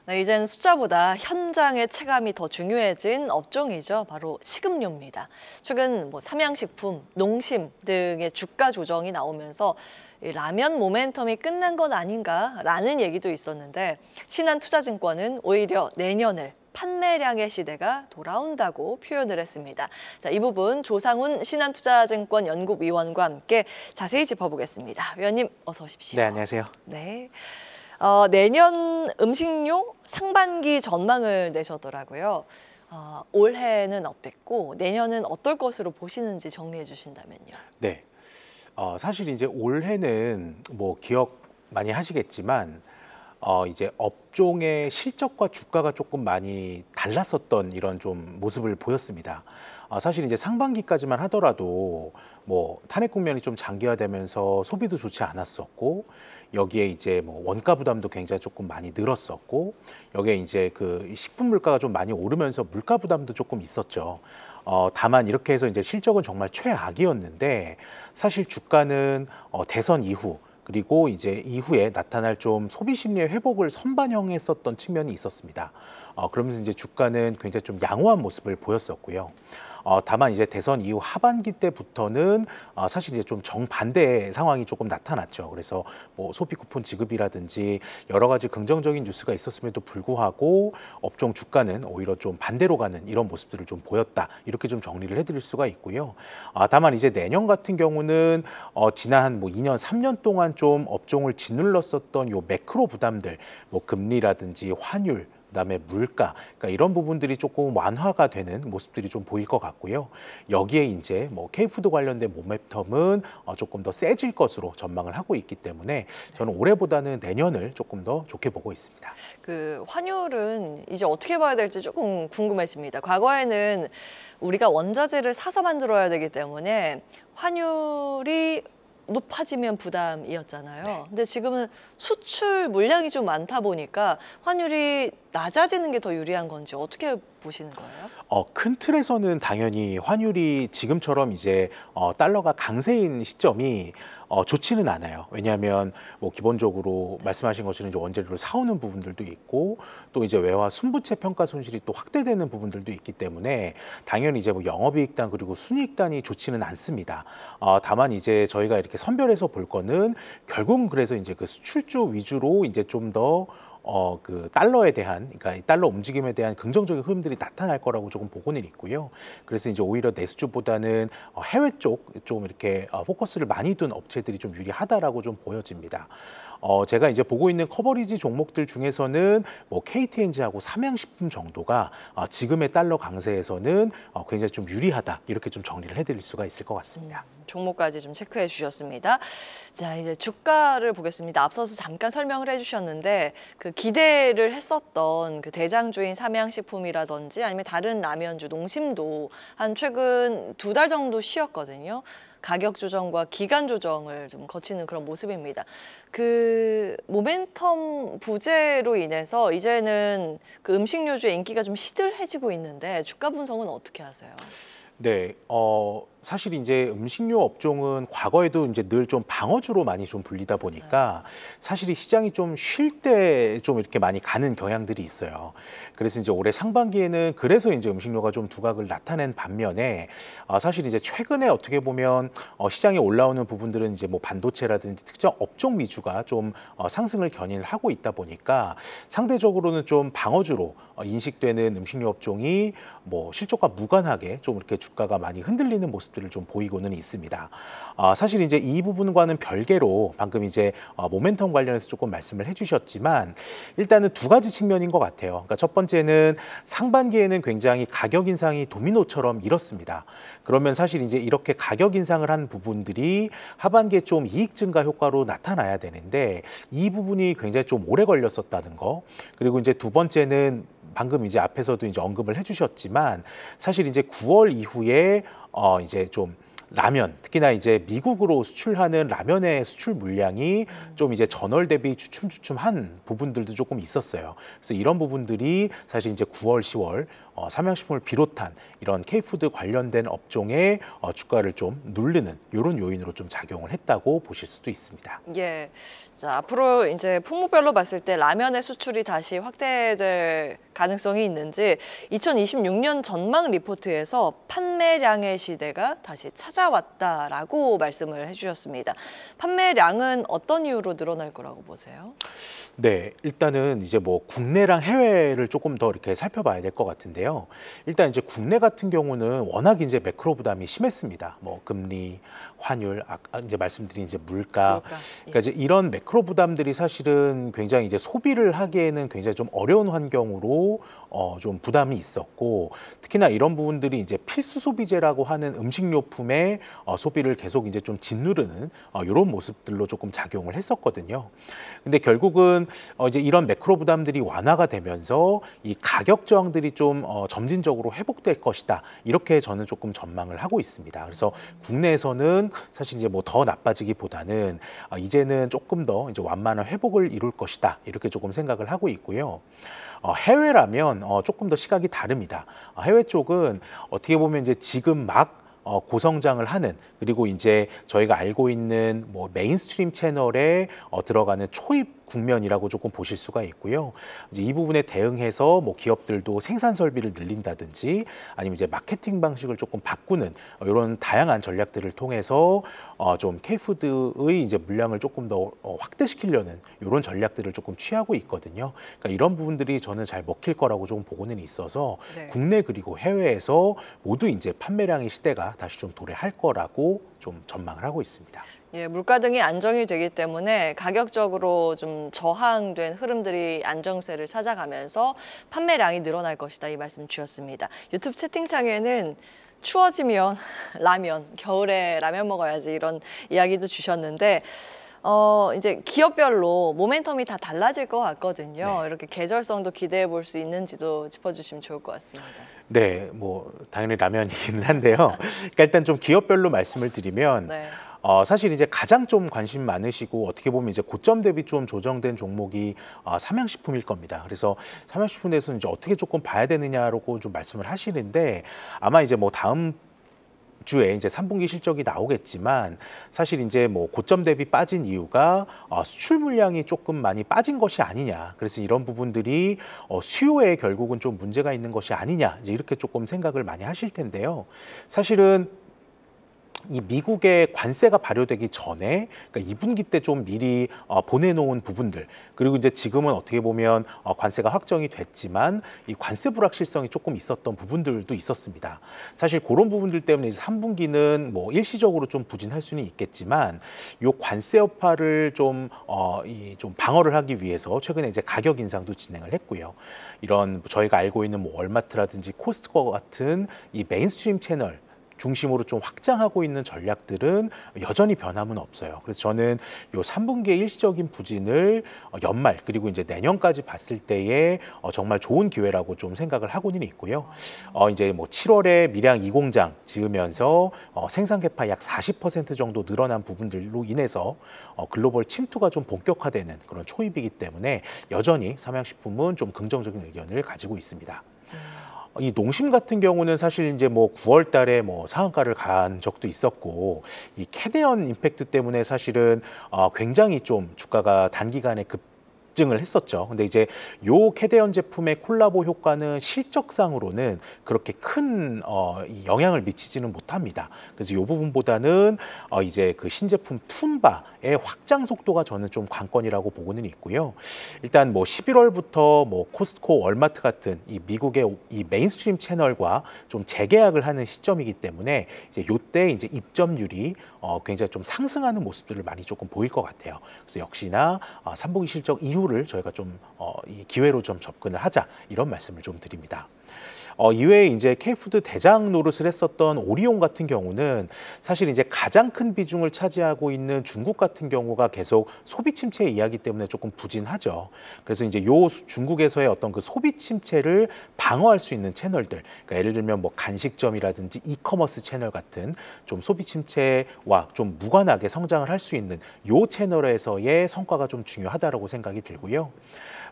네, 이제는 숫자보다 현장의 체감이 더 중요해진 업종이죠. 바로 식음료입니다. 최근 삼양식품, 농심 등의 주가 조정이 나오면서 이 라면 모멘텀이 끝난 건 아닌가라는 얘기도 있었는데 신한투자증권은 오히려 내년을 판매량의 시대가 돌아온다고 표현을 했습니다. 자, 이 부분 조상훈 신한투자증권 연구위원과 함께 자세히 짚어보겠습니다. 위원님, 어서 오십시오. 네, 안녕하세요. 네. 내년 음식료 상반기 전망을 내셨더라고요. 올해는 어땠고 내년은 어떨 것으로 보시는지 정리해 주신다면요. 네, 사실 이제 올해는 뭐 기억 많이 하시겠지만 이제 업종의 실적과 주가가 조금 많이 달랐었던 이런 좀 모습을 보였습니다. 사실 이제 상반기까지만 하더라도 뭐 탄핵 국면이 좀 장기화되면서 소비도 좋지 않았었고 여기에 이제 뭐 원가 부담도 굉장히 조금 많이 늘었었고 여기에 이제 그 식품 물가가 좀 많이 오르면서 물가 부담도 조금 있었죠. 다만 이렇게 해서 이제 실적은 정말 최악이었는데 사실 주가는 대선 이후 그리고 이제 이후에 나타날 좀 소비 심리의 회복을 선반영했었던 측면이 있었습니다. 그러면서 이제 주가는 굉장히 좀 양호한 모습을 보였었고요. 다만 이제 대선 이후 하반기 때부터는 사실 이제 좀 정반대의 상황이 조금 나타났죠. 그래서 뭐 소비 쿠폰 지급이라든지 여러 가지 긍정적인 뉴스가 있었음에도 불구하고 업종 주가는 오히려 좀 반대로 가는 이런 모습들을 좀 보였다. 이렇게 좀 정리를 해드릴 수가 있고요. 다만 이제 내년 같은 경우는 지난 뭐 2년, 3년 동안 좀 업종을 짓눌렀었던 요 매크로 부담들, 뭐 금리라든지 환율, 그다음에 물가, 그러니까 이런 부분들이 조금 완화가 되는 모습들이 좀 보일 것 같고요. 여기에 이제 뭐 K푸드 관련된 모멘텀은 조금 더 세질 것으로 전망을 하고 있기 때문에 저는 올해보다는 내년을 조금 더 좋게 보고 있습니다. 그 환율은 이제 어떻게 봐야 될지 조금 궁금해집니다. 과거에는 우리가 원자재를 사서 만들어야 되기 때문에 환율이 높아지면 부담이었잖아요. 네. 근데 지금은 수출 물량이 좀 많다 보니까 환율이 낮아지는 게 더 유리한 건지 어떻게 보시는 거예요? 큰 틀에서는 당연히 환율이 지금처럼 이제 달러가 강세인 시점이 좋지는 않아요. 왜냐하면 뭐 기본적으로 말씀하신 것처럼 이제 원재료를 사오는 부분들도 있고 또 이제 외화 순부채 평가 손실이 또 확대되는 부분들도 있기 때문에 당연히 이제 뭐 영업이익단 그리고 순이익단이 좋지는 않습니다. 다만 이제 저희가 이렇게 선별해서 볼 거는 결국은 그래서 이제 그 수출주 위주로 이제 좀더 그 달러에 대한, 그러니까 이 달러 움직임에 대한 긍정적인 흐름들이 나타날 거라고 조금 보고는 있고요. 그래서 이제 오히려 내수주보다는 해외 쪽 좀 이렇게 포커스를 많이 둔 업체들이 좀 유리하다라고 좀 보여집니다. 제가 이제 보고 있는 커버리지 종목들 중에서는 뭐 KTNG하고 삼양식품 정도가 지금의 달러 강세에서는 굉장히 좀 유리하다 이렇게 좀 정리를 해드릴 수가 있을 것 같습니다. 종목까지 좀 체크해 주셨습니다. 자, 이제 주가를 보겠습니다. 앞서서 잠깐 설명을 해주셨는데 그 기대를 했었던 그 대장주인 삼양식품이라든지 아니면 다른 라면주 농심도 한 최근 2달 정도 쉬었거든요. 가격 조정과 기간 조정을 좀 거치는 그런 모습입니다. 그 모멘텀 부재로 인해서 이제는 그 음식료주의 인기가 좀 시들해지고 있는데 주가 분석은 어떻게 하세요? 네, 사실 이제 음식료 업종은 과거에도 이제 늘 좀 방어주로 많이 좀 불리다 보니까 사실 이 시장이 좀 쉴 때 좀 이렇게 많이 가는 경향들이 있어요. 그래서 이제 올해 상반기에는 그래서 이제 음식료가 좀 두각을 나타낸 반면에 사실 이제 최근에 어떻게 보면 시장에 올라오는 부분들은 이제 뭐 반도체라든지 특정 업종 위주가 좀 상승을 견인을 하고 있다 보니까 상대적으로는 좀 방어주로 인식되는 음식료 업종이 뭐 실적과 무관하게 좀 이렇게 주가가 많이 흔들리는 모습들을 좀 보이고는 있습니다. 사실 이제 이 부분과는 별개로 방금 이제 모멘텀 관련해서 조금 말씀을 해주셨지만 일단은 두 가지 측면인 것 같아요. 그러니까 첫 번째는 상반기에는 굉장히 가격 인상이 도미노처럼 일었습니다. 그러면 사실 이제 이렇게 가격 인상을 한 부분들이 하반기에 좀 이익 증가 효과로 나타나야 되는데 이 부분이 굉장히 좀 오래 걸렸었다는 거. 그리고 이제 두 번째는 방금 이제 앞에서도 이제 언급을 해주셨지만 사실 이제 9월 이후에 이제 좀 라면, 특히나 이제 미국으로 수출하는 라면의 수출 물량이 좀 이제 전월 대비 주춤주춤한 부분들도 조금 있었어요. 그래서 이런 부분들이 사실 이제 9월, 10월 삼양식품을 비롯한 이런 K푸드 관련된 업종의 주가를 좀 누르는 이런 요인으로 좀 작용을 했다고 보실 수도 있습니다. 예. 자, 앞으로 이제 품목별로 봤을 때 라면의 수출이 다시 확대될 가능성이 있는지 2026년 전망 리포트에서 판매량의 시대가 다시 찾아왔다라고 말씀을 해주셨습니다. 판매량은 어떤 이유로 늘어날 거라고 보세요? 네, 일단은 이제 뭐 국내랑 해외를 조금 더 이렇게 살펴봐야 될 것 같은데요. 일단 이제 국내 같은 경우는 워낙 이제 매크로 부담이 심했습니다. 뭐 금리, 환율, 아까 이제 말씀드린 이제 물가, 그러니까, 그러니까 이제 이런 매크로 부담들이 사실은 굉장히 이제 소비를 하기에는 굉장히 좀 어려운 환경으로 좀 부담이 있었고, 특히나 이런 부분들이 이제 필수 소비재라고 하는 음식료품의 소비를 계속 이제 좀 짓누르는 이런 모습들로 조금 작용을 했었거든요. 근데 결국은 이제 이런 매크로 부담들이 완화가 되면서 이 가격 저항들이 좀 점진적으로 회복될 것이다. 이렇게 저는 조금 전망을 하고 있습니다. 그래서 국내에서는 사실 이제 뭐 더 나빠지기보다는 이제는 조금 더 이제 완만한 회복을 이룰 것이다. 이렇게 조금 생각을 하고 있고요. 해외라면 조금 더 시각이 다릅니다. 해외 쪽은 어떻게 보면 이제 지금 막 고성장을 하는, 그리고 이제 저희가 알고 있는 뭐 메인스트림 채널에 들어가는 초입 국면이라고 조금 보실 수가 있고요. 이제 이 부분에 대응해서 뭐 기업들도 생산 설비를 늘린다든지 아니면 이제 마케팅 방식을 조금 바꾸는 이런 다양한 전략들을 통해서 좀 K푸드의 이제 물량을 조금 더 확대시키려는 이런 전략들을 조금 취하고 있거든요. 그러니까 이런 부분들이 저는 잘 먹힐 거라고 조금 보고는 있어서 네. 국내 그리고 해외에서 모두 이제 판매량의 시대가 다시 좀 도래할 거라고 좀 전망을 하고 있습니다. 예, 물가 등이 안정이 되기 때문에 가격적으로 좀 저항된 흐름들이 안정세를 찾아가면서 판매량이 늘어날 것이다, 이 말씀 주셨습니다. 유튜브 채팅창에는 추워지면 라면, 겨울에 라면 먹어야지 이런 이야기도 주셨는데 이제 기업별로 모멘텀이 다 달라질 것 같거든요. 네. 이렇게 계절성도 기대해 볼 수 있는지도 짚어주시면 좋을 것 같습니다. 네, 뭐 당연히 라면이긴 한데요. 그러니까 일단 좀 기업별로 말씀을 드리면 네. 사실 이제 가장 좀 관심 많으시고 어떻게 보면 이제 고점 대비 좀 조정된 종목이 삼양식품일 겁니다. 그래서 삼양식품에서는 이제 어떻게 조금 봐야 되느냐라고 좀 말씀을 하시는데, 아마 이제 뭐 다음 주에 이제 3분기 실적이 나오겠지만 사실 이제 뭐 고점 대비 빠진 이유가 수출 물량이 조금 많이 빠진 것이 아니냐. 그래서 이런 부분들이 수요에 결국은 좀 문제가 있는 것이 아니냐. 이제 이렇게 조금 생각을 많이 하실 텐데요. 사실은 이 미국의 관세가 발효되기 전에, 그러니까 2분기 때 좀 미리 보내놓은 부분들, 그리고 이제 지금은 어떻게 보면 관세가 확정이 됐지만 이 관세 불확실성이 조금 있었던 부분들도 있었습니다. 사실 그런 부분들 때문에 이제 3분기는 뭐 일시적으로 좀 부진할 수는 있겠지만 이 관세 여파를 좀 방어를 하기 위해서 최근에 이제 가격 인상도 진행을 했고요. 이런 저희가 알고 있는 뭐 월마트라든지 코스트코 같은 이 메인스트림 채널 중심으로 좀 확장하고 있는 전략들은 여전히 변함은 없어요. 그래서 저는 요 3분기의 일시적인 부진을 연말 그리고 이제 내년까지 봤을 때에 정말 좋은 기회라고 좀 생각을 하고는 있고요. 이제 뭐 7월에 밀양 2공장 지으면서 생산 개파 약 40% 정도 늘어난 부분들로 인해서 글로벌 침투가 좀 본격화되는 그런 초입이기 때문에 여전히 삼양식품은 좀 긍정적인 의견을 가지고 있습니다. 이 농심 같은 경우는 사실 이제 뭐 9월 달에 뭐 상한가를 간 적도 있었고, 이 캐대언 임팩트 때문에 사실은 굉장히 좀 주가가 단기간에 급증을 했었죠. 근데 이제 요 캐대언 제품의 콜라보 효과는 실적상으로는 그렇게 큰 이 영향을 미치지는 못합니다. 그래서 요 부분보다는 이제 그 신제품 툰바의 확장 속도가 저는 좀 관건이라고 보고는 있고요. 일단 뭐 11월부터 뭐 코스트코, 월마트 같은 이 미국의 이 메인스트림 채널과 좀 재계약을 하는 시점이기 때문에 이제 요때 이제 입점률이 굉장히 좀 상승하는 모습들을 많이 조금 보일 것 같아요. 그래서 역시나 3분기 실적 이후를 저희가 좀 이 기회로 좀 접근을 하자 이런 말씀을 좀 드립니다. 이외에 이제 K푸드 대장 노릇을 했었던 오리온 같은 경우는 사실 이제 가장 큰 비중을 차지하고 있는 중국 같은 경우가 계속 소비 침체 이야기 때문에 조금 부진하죠. 그래서 이제 요 중국에서의 어떤 그 소비 침체를 방어할 수 있는 채널들, 그러니까 예를 들면 뭐 간식점이라든지 이커머스 채널 같은 좀 소비 침체와 좀 무관하게 성장을 할 수 있는 요 채널에서의 성과가 좀 중요하다라고 생각이 들고요.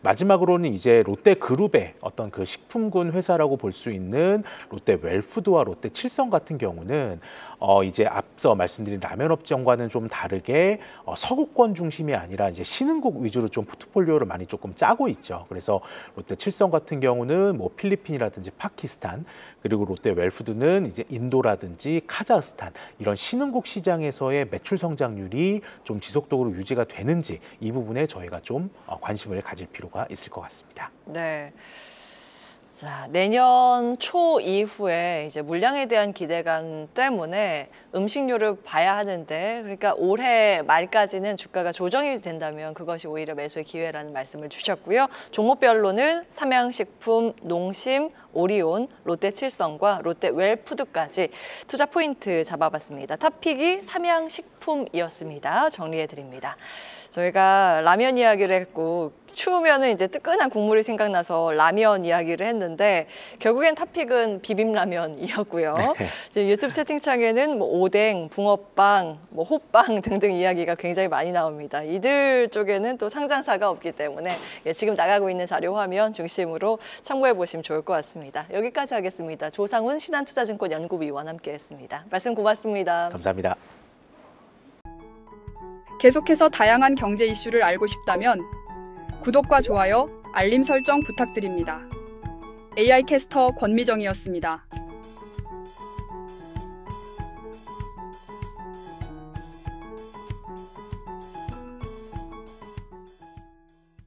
마지막으로는 이제 롯데그룹의 어떤 그 식품군 회사라고 볼 수 있는 롯데 웰푸드와 롯데 칠성 같은 경우는 이제 앞서 말씀드린 라면 업종과는 좀 다르게 서구권 중심이 아니라 이제 신흥국 위주로 좀 포트폴리오를 많이 조금 짜고 있죠. 그래서 롯데 칠성 같은 경우는 뭐 필리핀이라든지 파키스탄, 그리고 롯데 웰푸드는 이제 인도라든지 카자흐스탄 이런 신흥국 시장에서의 매출 성장률이 좀 지속적으로 유지가 되는지 이 부분에 저희가 좀 관심을 가질 필요가 있을 것 같습니다. 네. 자, 내년 초 이후에 이제 물량에 대한 기대감 때문에 음식료를 봐야 하는데, 그러니까 올해 말까지는 주가가 조정이 된다면 그것이 오히려 매수의 기회라는 말씀을 주셨고요. 종목별로는 삼양식품, 농심, 오리온, 롯데칠성과 롯데 웰푸드까지 투자 포인트 잡아봤습니다. 탑픽이 삼양식품이었습니다. 정리해 드립니다. 저희가 라면 이야기를 했고 추우면은 이제 뜨끈한 국물이 생각나서 라면 이야기를 했는데 결국엔 탑픽은 비빔라면이었고요. 이제 유튜브 채팅창에는 뭐 오뎅, 붕어빵, 뭐 호빵 등등 이야기가 굉장히 많이 나옵니다. 이들 쪽에는 또 상장사가 없기 때문에 지금 나가고 있는 자료 화면 중심으로 참고해 보시면 좋을 것 같습니다. 여기까지 하겠습니다. 조상훈 신한투자증권 연구위원 함께했습니다. 말씀 고맙습니다. 감사합니다. 계속해서 다양한 경제 이슈를 알고 싶다면 구독과 좋아요, 알림 설정 부탁드립니다. AI 캐스터 권미정이었습니다.